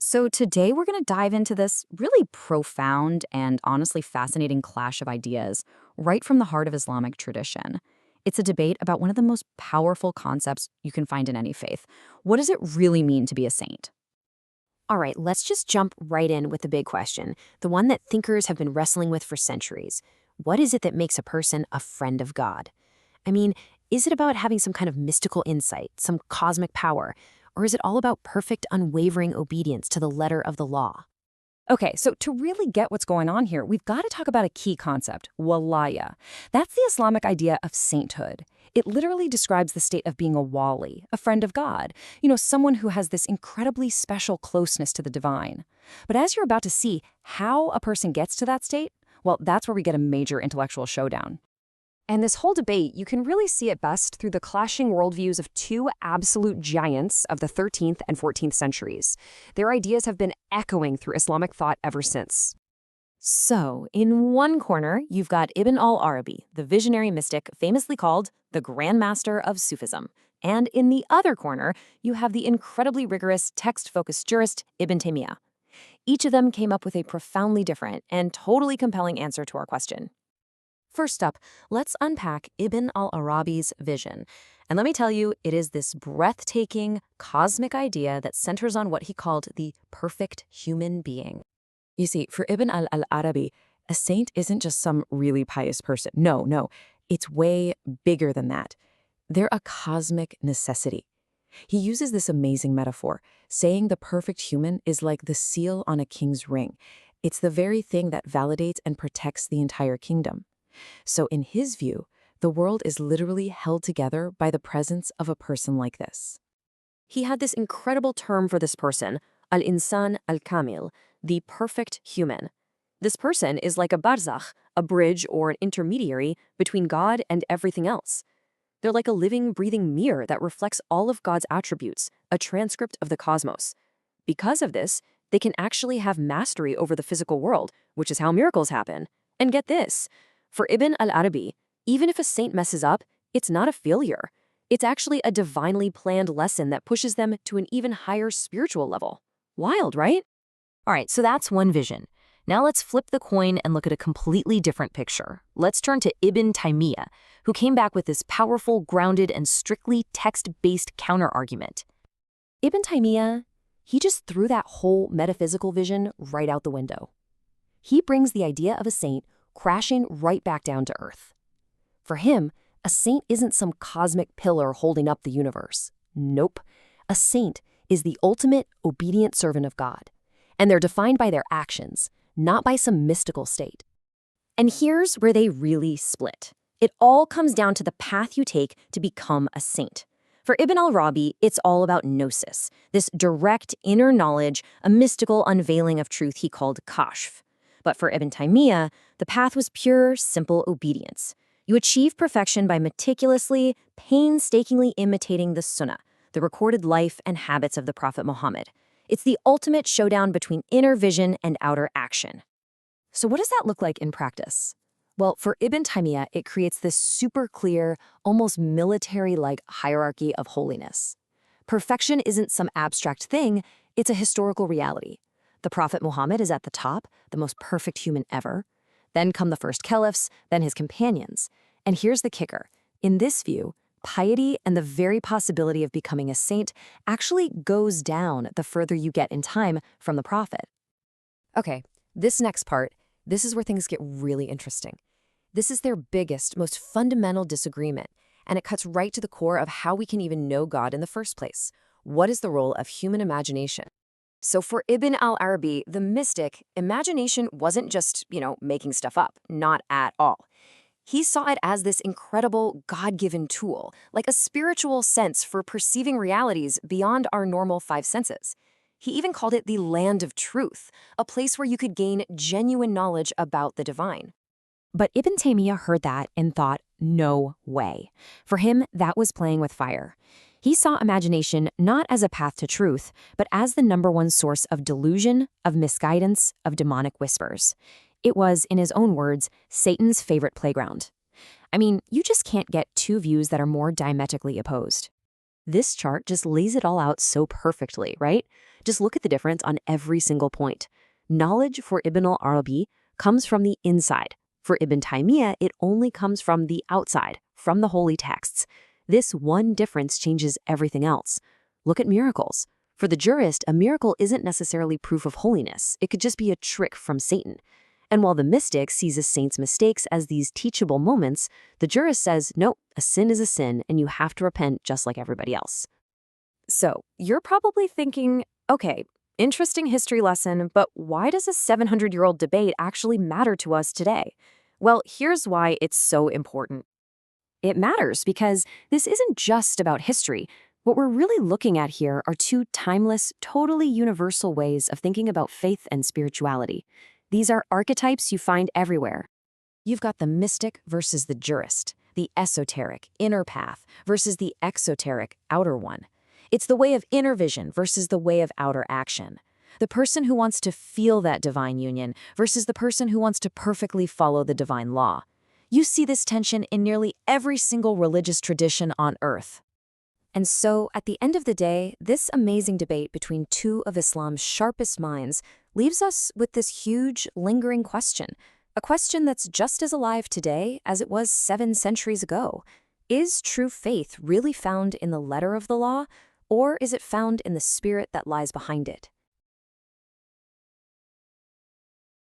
So today we're going to dive into this really profound and honestly fascinating clash of ideas right from the heart of Islamic tradition. It's a debate about one of the most powerful concepts you can find in any faith. What does it really mean to be a saint? All right, let's just jump right in with the big question, the one that thinkers have been wrestling with for centuries. What is it that makes a person a friend of God? I mean, is it about having some kind of mystical insight, some cosmic power, or is it all about perfect, unwavering obedience to the letter of the law? Okay, so to really get what's going on here, we've got to talk about a key concept, walaya. That's the Islamic idea of sainthood. It literally describes the state of being a wali, a friend of God, someone who has this incredibly special closeness to the divine. But as you're about to see, how a person gets to that state, well, that's where we get a major intellectual showdown. And this whole debate, you can really see it best through the clashing worldviews of two absolute giants of the 13th and 14th centuries. Their ideas have been echoing through Islamic thought ever since. So, in one corner, you've got Ibn al-Arabi, the visionary mystic famously called the Grand Master of Sufism. And in the other corner, you have the incredibly rigorous text-focused jurist Ibn Taymiyya. Each of them came up with a profoundly different and totally compelling answer to our question. First up, let's unpack Ibn al-Arabi's vision. And let me tell you, it is this breathtaking, cosmic idea that centers on what he called the perfect human being. You see, for Ibn al-Arabi, a saint isn't just some really pious person. No, it's way bigger than that. They're a cosmic necessity. He uses this amazing metaphor, saying the perfect human is like the seal on a king's ring. It's the very thing that validates and protects the entire kingdom. So in his view, the world is literally held together by the presence of a person like this. He had this incredible term for this person, al-insan al-kamil, the perfect human. This person is like a barzakh, a bridge or an intermediary between God and everything else. They're like a living, breathing mirror that reflects all of God's attributes, a transcript of the cosmos. Because of this, they can actually have mastery over the physical world, which is how miracles happen. And get this, for Ibn al-Arabi, even if a saint messes up, it's not a failure. It's actually a divinely planned lesson that pushes them to an even higher spiritual level. Wild, right? All right, so that's one vision. Now let's flip the coin and look at a completely different picture. Let's turn to Ibn Taymiyya, who came back with this powerful, grounded, and strictly text-based counter-argument. Ibn Taymiyya, he just threw that whole metaphysical vision right out the window. He brings the idea of a saint crashing right back down to earth. For him, a saint isn't some cosmic pillar holding up the universe. Nope. A saint is the ultimate obedient servant of God. And they're defined by their actions, not by some mystical state. And here's where they really split. It all comes down to the path you take to become a saint. For Ibn al-Arabi, it's all about gnosis, this direct inner knowledge, a mystical unveiling of truth he called kashf. But for Ibn Taymiyya, the path was pure, simple obedience. You achieve perfection by meticulously, painstakingly imitating the sunnah, the recorded life and habits of the Prophet Muhammad. It's the ultimate showdown between inner vision and outer action. So what does that look like in practice? Well, for Ibn Taymiyya, it creates this super clear, almost military-like hierarchy of holiness. Perfection isn't some abstract thing, it's a historical reality. The Prophet Muhammad is at the top, the most perfect human ever. Then come the first caliphs, then his companions. And here's the kicker. In this view, piety and the very possibility of becoming a saint actually goes down the further you get in time from the Prophet. Okay, this next part, this is where things get really interesting. This is their biggest, most fundamental disagreement, and it cuts right to the core of how we can even know God in the first place. What is the role of human imagination? So for Ibn al-Arabi, the mystic, imagination wasn't just, making stuff up. Not at all. He saw it as this incredible God-given tool, like a spiritual sense for perceiving realities beyond our normal five senses. He even called it the land of truth, a place where you could gain genuine knowledge about the divine. But Ibn Taymiyya heard that and thought, no way. For him, that was playing with fire. He saw imagination not as a path to truth, but as the #1 source of delusion, of misguidance, of demonic whispers. It was, in his own words, Satan's favorite playground. I mean, you just can't get two views that are more diametrically opposed. This chart just lays it all out so perfectly, right? Just look at the difference on every single point. Knowledge for Ibn al-Arabi comes from the inside. For Ibn Taymiyya, it only comes from the outside, from the holy texts. This one difference changes everything else. Look at miracles. For the jurist, a miracle isn't necessarily proof of holiness. It could just be a trick from Satan. And while the mystic sees a saint's mistakes as these teachable moments, the jurist says, no, a sin is a sin, and you have to repent just like everybody else. So, you're probably thinking, okay, interesting history lesson, but why does a 700-year-old debate actually matter to us today? Well, here's why it's so important. It matters because this isn't just about history. What we're really looking at here are two timeless, totally universal ways of thinking about faith and spirituality. These are archetypes you find everywhere. You've got the mystic versus the jurist, the esoteric, inner path versus the exoteric, outer one. It's the way of inner vision versus the way of outer action. The person who wants to feel that divine union versus the person who wants to perfectly follow the divine law. You see this tension in nearly every single religious tradition on earth. And so, at the end of the day, this amazing debate between two of Islam's sharpest minds leaves us with this huge, lingering question, a question that's just as alive today as it was 7 centuries ago. Is true faith really found in the letter of the law, or is it found in the spirit that lies behind it?